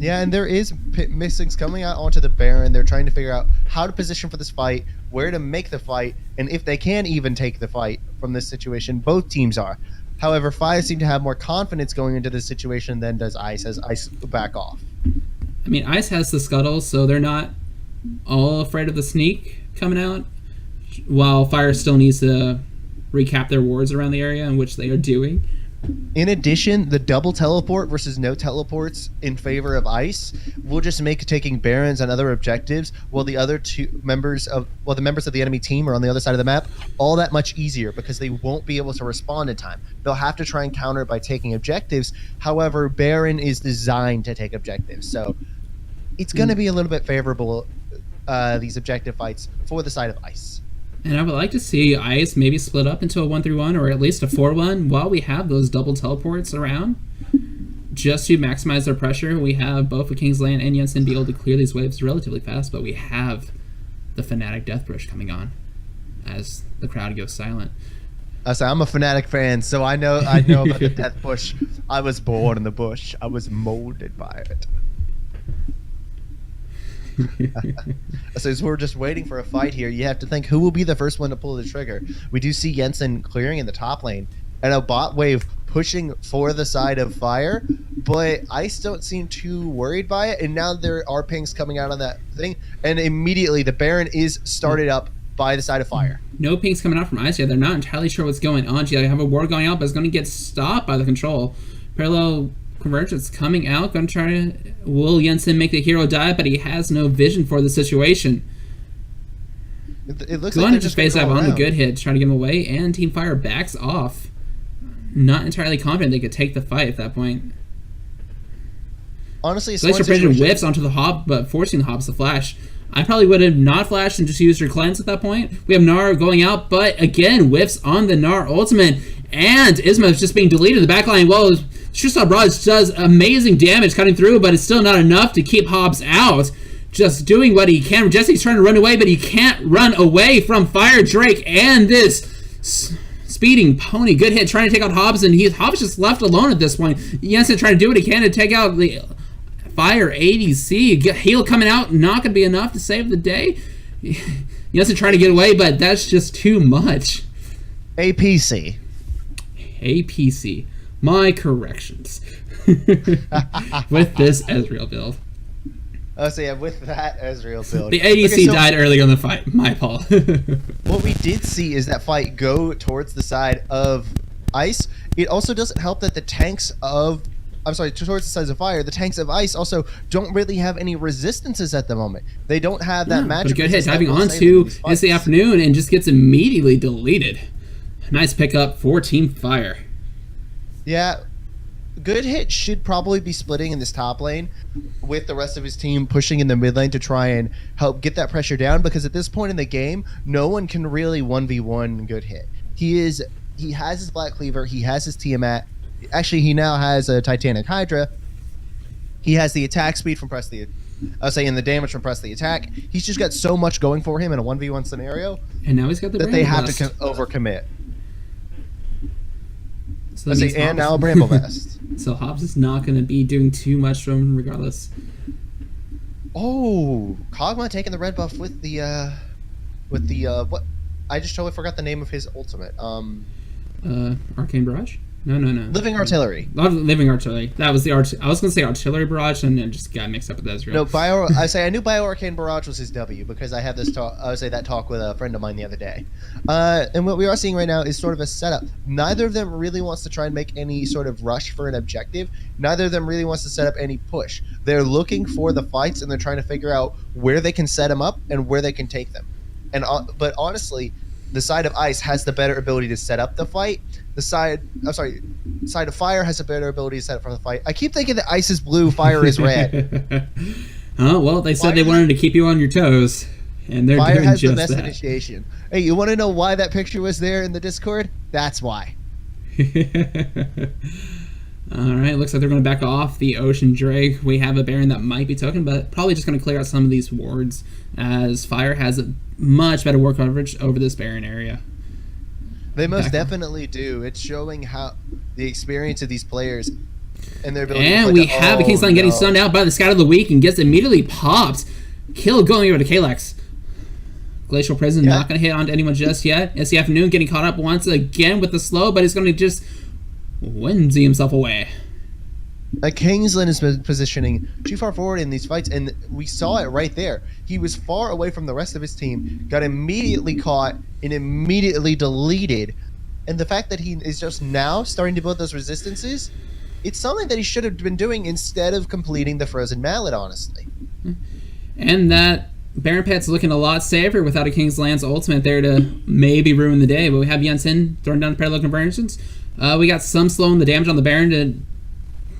Yeah, and there is missings coming out onto the Baron. They're trying to figure out how to position for this fight, where to make the fight, and if they can even take the fight from this situation. Both teams are. However, Fire seem to have more confidence going into this situation than does Ice, as Ice back off. I mean, Ice has the Scuttle, so they're not all afraid of the sneak coming out, while Fire still needs to recap their wards around the area, in which they are doing. In addition, the double teleport versus no teleports in favor of Ice will just make taking Barons and other objectives, while the other members of the enemy team are on the other side of the map, all that much easier, because they won't be able to respond in time. They'll have to try and counter it by taking objectives. However, Baron is designed to take objectives, so it's going to be a little bit favorable, these objective fights, for the side of Ice. And I would like to see Ice maybe split up into a 1-3-1 or at least a 4-1 while we have those double teleports around, just to maximize their pressure. We have both with Kingsland and Jensen be able to clear these waves relatively fast, but we have the Fnatic Death Push coming on as the crowd goes silent. I'm a Fnatic fan, so I know about the Death Push. I was born in the bush. I was molded by it. So as we're just waiting for a fight here, you have to think who will be the first one to pull the trigger. We do see Jensen clearing in the top lane and a bot wave pushing for the side of Fire, but Ice don't seem too worried by it, and now there are pings coming out on that thing, and immediately the Baron is started up by the side of Fire. No pings coming out from Ice yet. They're not entirely sure what's going on. They have a ward going out, but it's going to get stopped by the control. Parallel Convergence coming out, going to try to... Will Jensen make the hero die? But he has no vision for the situation. It looks going like to just face up on the good hit, trying to get him away, and Team Fire backs off. Not entirely confident they could take the fight at that point. Honestly, Glacial Prison whips onto the Hob, but forcing the Hobbs to flash. I probably would have not flashed and just used her cleanse at that point. We have Gnar going out, but again, whiffs on the Gnar ultimate, and Isma is just being deleted in the backline. Well, Tristan Barrage does amazing damage cutting through, but it's still not enough to keep Hobbs out. Just doing what he can. Jesse's trying to run away, but he can't run away from Fire Drake and this speeding pony. Good hit trying to take out Hobbs, and Hobbs just left alone at this point. Jensen trying to do what he can to take out the Fire ADC. Heal coming out, not going to be enough to save the day. Jensen trying to get away, but that's just too much. APC. APC. My corrections. With this Ezreal build. Oh, so yeah, with that Ezreal build. The ADC died earlier in the fight. My fault. What we did see is that fight go towards the side of Ice. It also doesn't help that the tanks of... I'm sorry, towards the sides of Fire, the tanks of Ice also don't really have any resistances at the moment. They don't have that magic. But a good hit diving onto It's the Afternoon and just gets immediately deleted. Nice pickup for Team Fire. Yeah, Good Hit should probably be splitting in this top lane with the rest of his team pushing in the mid lane to try and help get that pressure down, because at this point in the game, no one can really 1v1 Good Hit. He has his Black Cleaver, he has his Tiamat. Actually, he now has a Titanic Hydra. He has the attack speed from press the... and the damage from press the attack. He's just got so much going for him in a 1v1 scenario. And now he's got the that they have to overcommit. So and now a Bramble Vest. So Hobbs is not going to be doing too much from him regardless. Oh, Kog'Maw taking the red buff with the what? I just totally forgot the name of his ultimate. Arcane Barrage? No. Living Artillery. Living Artillery. That was the I was going to say Artillery Barrage, and then just got mixed up with Ezreal. No, I knew Bio Arcane Barrage was his W because I had this talk. I would say that talk with a friend of mine the other day. And what we are seeing right now is sort of a setup. Neither of them really wants to try and make any sort of rush for an objective. Neither of them really wants to set up any push. They're looking for the fights, and they're trying to figure out where they can set them up and where they can take them. But honestly, the side of Ice has the better ability to set up the fight. The side of Fire has a better ability to set up for the fight. I keep thinking that Ice is blue, Fire is red. Oh, well, they said they wanted to keep you on your toes, and they're Fire doing has just the best that. initiation. Hey, you want to know why that picture was there in the Discord? That's why. All right, looks like they're going to back off the Ocean Drake. We have a Baron that might be token, but probably just going to clear out some of these wards, as Fire has a much better ward coverage over this Baron area. They most definitely do. It's showing how the experience of these players and their ability. And we have a Kingsland getting stunned out by the Scout of the Week and gets immediately popped. Kill going over to Kalex. Glacial Prison not going to hit onto anyone just yet. It's the Afternoon getting caught up once again with the slow, but he's going to just whimsy himself away. Kingsland is positioning too far forward in these fights, and we saw it right there. He was far away from the rest of his team, got immediately caught, and immediately deleted. And the fact that he is just now starting to build those resistances, it's something that he should have been doing instead of completing the Frozen Mallet, honestly. And that Baron Pet's looking a lot safer without a Kingsland's ultimate there to maybe ruin the day. But we have Jensen throwing down the parallel conversions. We got some slowing the damage on the Baron to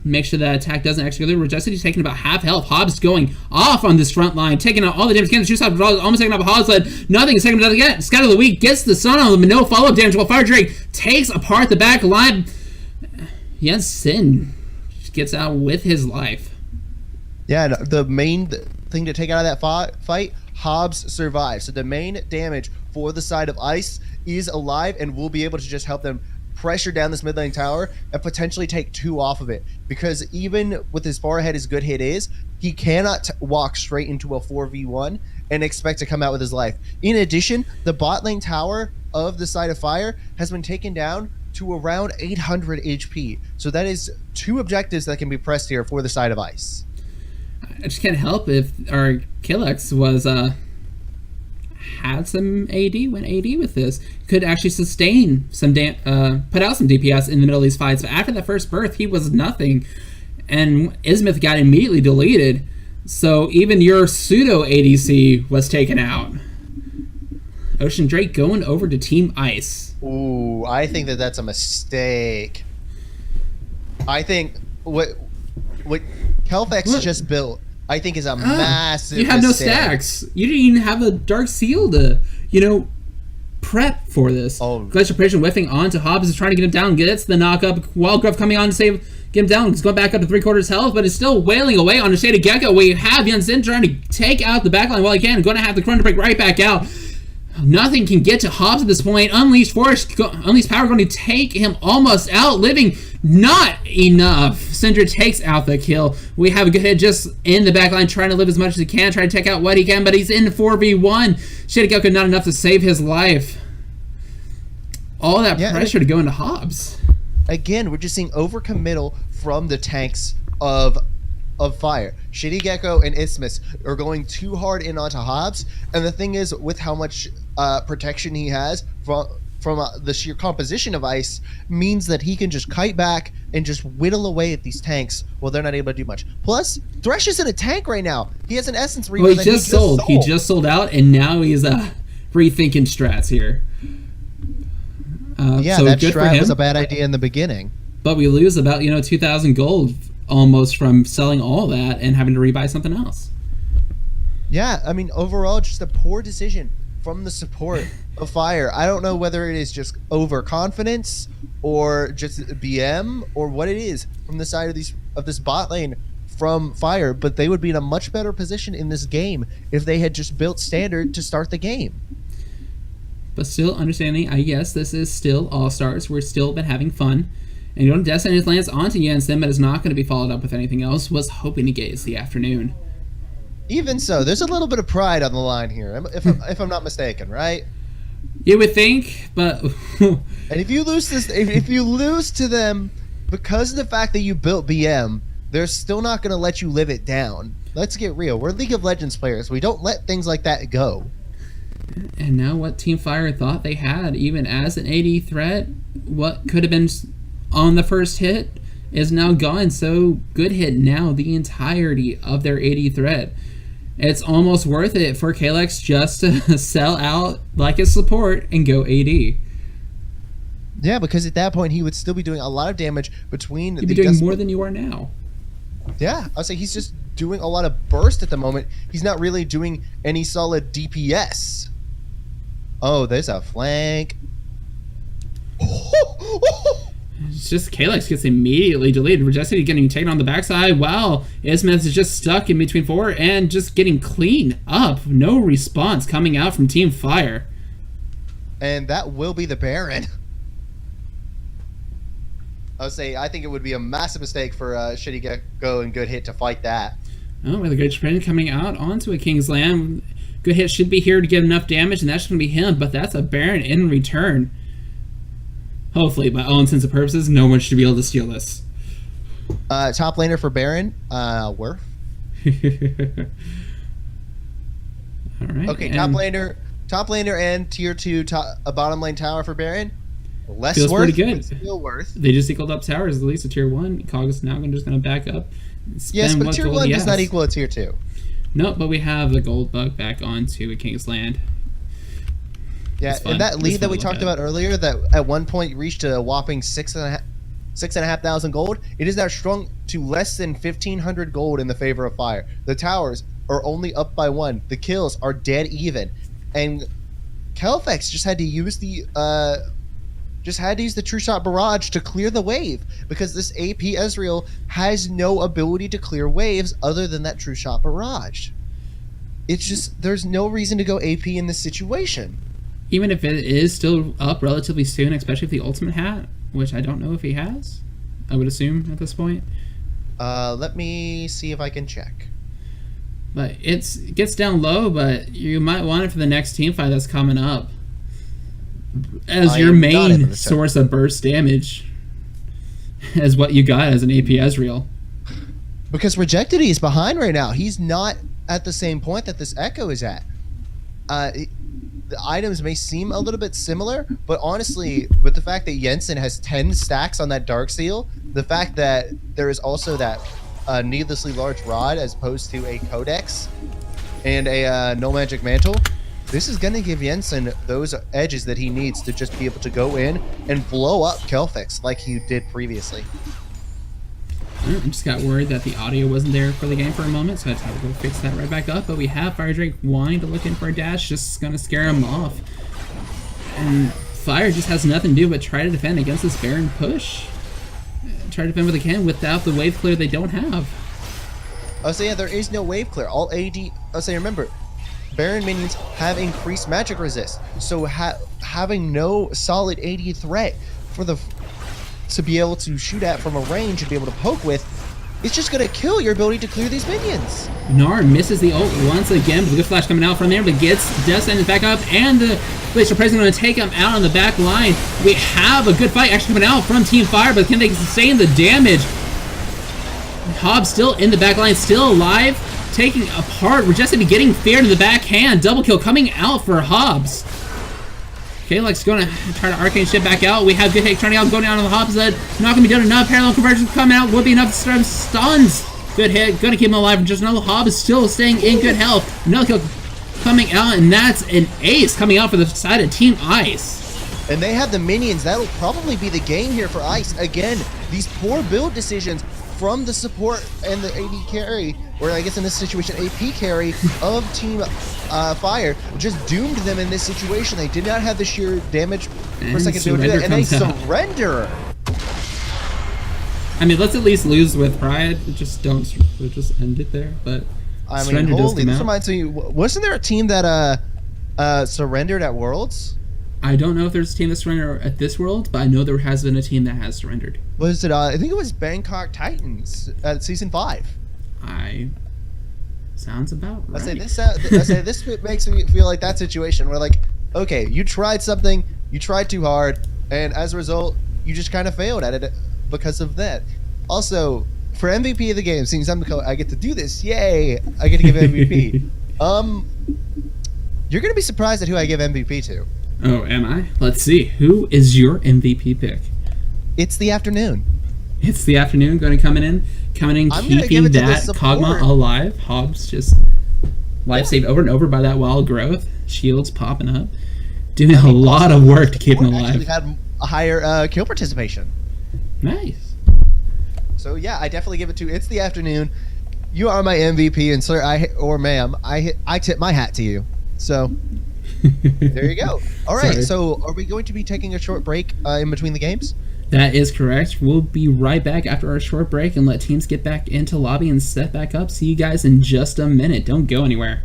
make sure that attack doesn't actually go through. Rejected, he's taking about half health. Hobbs going off on this front line, taking out all the damage. Shoots out, almost taking out Hobbs led. Nothing is taking him down again. Scout of the Week gets the sun on him, no follow-up damage while Fire Drake takes apart the back line. Sin gets out with his life. Yeah, the main thing to take out of that fight, Hobbs survives. So the main damage for the side of Ice is alive and will be able to just help them pressure down this mid lane tower and potentially take 2 off of it, because even with as far ahead as Good Hit is, he cannot walk straight into a 4v1 and expect to come out with his life. In addition, the bot lane tower of the side of Fire has been taken down to around 800 HP, so that is 2 objectives that can be pressed here for the side of Ice. I just can't help if our Killex was had some AD, went AD with this, could actually sustain some put out some DPS in the middle of these fights. But after that first birth, he was nothing, and Ismith got immediately deleted. So even your pseudo ADC was taken out. Ocean Drake going over to Team Ice. Ooh, I think that's a mistake. I think what Kelfex just built, I think, is a massive You have no mistake. stacks. You didn't even have a Dark Seal to, prep for this. Oh. Glacial Prediction whiffing onto Hobbs is trying to get him down. Gets the knockup. Wildgrove coming on to get him down. He's going back up to 3/4 health, but is still wailing away on the Shaded Gecko. We have Jensen trying to take out the backline while he can. Going to have the Chrono break right back out. Nothing can get to Hobbs at this point. Unleashed Power going to take him almost out. Living not enough. Syndra takes out the kill. We have a good hit just in the backline, trying to live as much as he can, trying to take out what he can, but he's in 4v1. Shaded Gecko not enough to save his life. All that pressure to go into Hobbs. Again, we're just seeing overcommittal from the tanks of Fire. Shady Gecko and Isthmus are going too hard in onto Hobbs, and the thing is, with how much protection he has from the sheer composition of Ice, means that he can just kite back and just whittle away at these tanks while they're not able to do much. Plus, Thresh is in a tank right now. He has an Essence Reaver. Well, he just sold. He just sold out, and now he's rethinking strats here. So that strat was a bad idea in the beginning. But we lose about 2,000 gold almost from selling all that and having to rebuy something else. Yeah, I mean, overall, just a poor decision from the support of Fire. I don't know whether it is just overconfidence or just BM or what it is from the side of this bot lane from Fire, but they would be in a much better position in this game if they had just built Standard to start the game. But still understanding, I guess this is still All-Stars. We're still been having fun. And Destiny lands onto Jensen, but is not going to be followed up with anything else. Was hoping to get the afternoon. Even so, there's a little bit of pride on the line here, if I'm not mistaken, right? You would think, but and if you lose this, if you lose to them because of the fact that you built BM, they're still not going to let you live it down. Let's get real. We're League of Legends players. We don't let things like that go. And now what Team Fire thought they had, even as an AD threat, what could have been on the first hit is now gone. So good hit now the entirety of their AD threat. It's almost worth it for Kalex just to sell out like a support and go AD. Yeah, because at that point he would still be doing a lot of damage between. You'd be doing more than you are now. Yeah, I'll say he's just doing a lot of burst at the moment. He's not really doing any solid DPS. Oh, there's a flank. It's just Kalex gets immediately deleted. Majesty getting taken on the backside. Wow, Ismeth is just stuck in between 4 and just getting cleaned up. No response coming out from Team Fire. And that will be the Baron. I think it would be a massive mistake for Shitty Gecko and Good Hit to fight that. Oh, with a good sprint coming out onto a King's Land. Good Hit should be here to get enough damage, and that's going to be him, but that's a Baron in return. Hopefully, by all intents and purposes, no one should be able to steal this. Top laner for Baron, Worth. Alright. Okay, top laner and tier 2 bottom lane tower for Baron. Less feels worth, pretty good. but still worth. They just equaled up towers, at least a tier 1. Cog is now just going to back up. Yes, but tier 1 does not equal a tier 2. No, but we have the gold bug back onto a King's Land. Yeah, and that lead that we talked about earlier, that at one point reached a whopping 6,500 gold, it is now shrunk to less than 1,500 gold in the favor of Fire. The towers are only up by 1. The kills are dead even, and Kelfex just had to use the True Shot Barrage to clear the wave, because this AP Ezreal has no ability to clear waves other than that True Shot Barrage. It's just, there's no reason to go AP in this situation. Even if it is still up relatively soon, especially with the ultimate hat, which I don't know if he has, I would assume at this point. Let me see if I can check. But it gets down low, but you might want it for the next team fight that's coming up as your main source of burst damage, as what you got as an AP Ezreal. Because Rejected is behind right now. He's not at the same point that this Echo is at. The items may seem a little bit similar, but honestly, with the fact that Jensen has 10 stacks on that Dark Seal, the fact that there is also that needlessly large rod as opposed to a Codex and a No Magic Mantle, this is going to give Jensen those edges that he needs to just be able to go in and blow up Kelfix like he did previously. I just got worried that the audio wasn't there for the game for a moment, so I had to go fix that right back up. But we have Fire Drake wanting to look in for a dash, just going to scare him off. And Fire just has nothing to do but try to defend against this Baron push. Try to defend what they can without the wave clear they don't have. Oh, so yeah, there is no wave clear. All AD. Oh, so remember, Baron minions have increased magic resist, so having no solid AD threat for the to be able to shoot at from a range and be able to poke with, it's just gonna kill your ability to clear these minions. Gnar misses the ult once again, but the good flash coming out from there, but gets Death Sentence back up, and the Glacial President going to take him out on the back line. We have a good fight actually coming out from Team Fire, but can they sustain the damage? Hobbs still in the back line, still alive, taking apart. We're just getting feared in the backhand. Double kill coming out for Hobbs. Kalex's going to try to arcane shit back out. We have good hit turning out, going down on the Hobbs head. Not going to be done enough. Parallel conversion coming out. Would be enough to start stuns. Good hit. Going to keep him alive. Just another Hobbs still staying in good health. Another kill coming out, and that's an ace coming out for the side of Team Ice. And they have the minions. That'll probably be the game here for Ice. Again, these poor build decisions from the support and the AD carry, or I guess in this situation, AP carry of Team Fire, just doomed them in this situation. They did not have the sheer damage per second to do that, and they surrender. I mean, let's at least lose with pride. Just end it there. But I mean, holy, this reminds me. Wasn't there a team that surrendered at Worlds? I don't know if there's a team that surrendered at this World, but I know there has been a team that has surrendered. Was it? I think it was Bangkok Titans at Season 5. Sounds about right. I say this makes me feel like that situation where, like, okay, you tried something, you tried too hard, and as a result, you just kind of failed at it because of that. Also, for MVP of the game, seeing I get to do this, yay! I get to give MVP. You're gonna be surprised at who I give MVP to. Oh, am I? Let's see. Who is your MVP pick? It's the Afternoon. It's the Afternoon going to come in, keeping that Kog'Maw alive. Hobbs just life saved over and over by that wild growth. Shields popping up, doing a lot of work to keep him alive. Actually had a higher kill participation. Nice. So yeah, I definitely give it to It's the Afternoon. You are my MVP, and sir, ma'am, I tip my hat to you. So there you go. All right. Sorry. So are we going to be taking a short break in between the games? That is correct. We'll be right back after our short break and let teams get back into lobby and set back up. See you guys in just a minute. Don't go anywhere.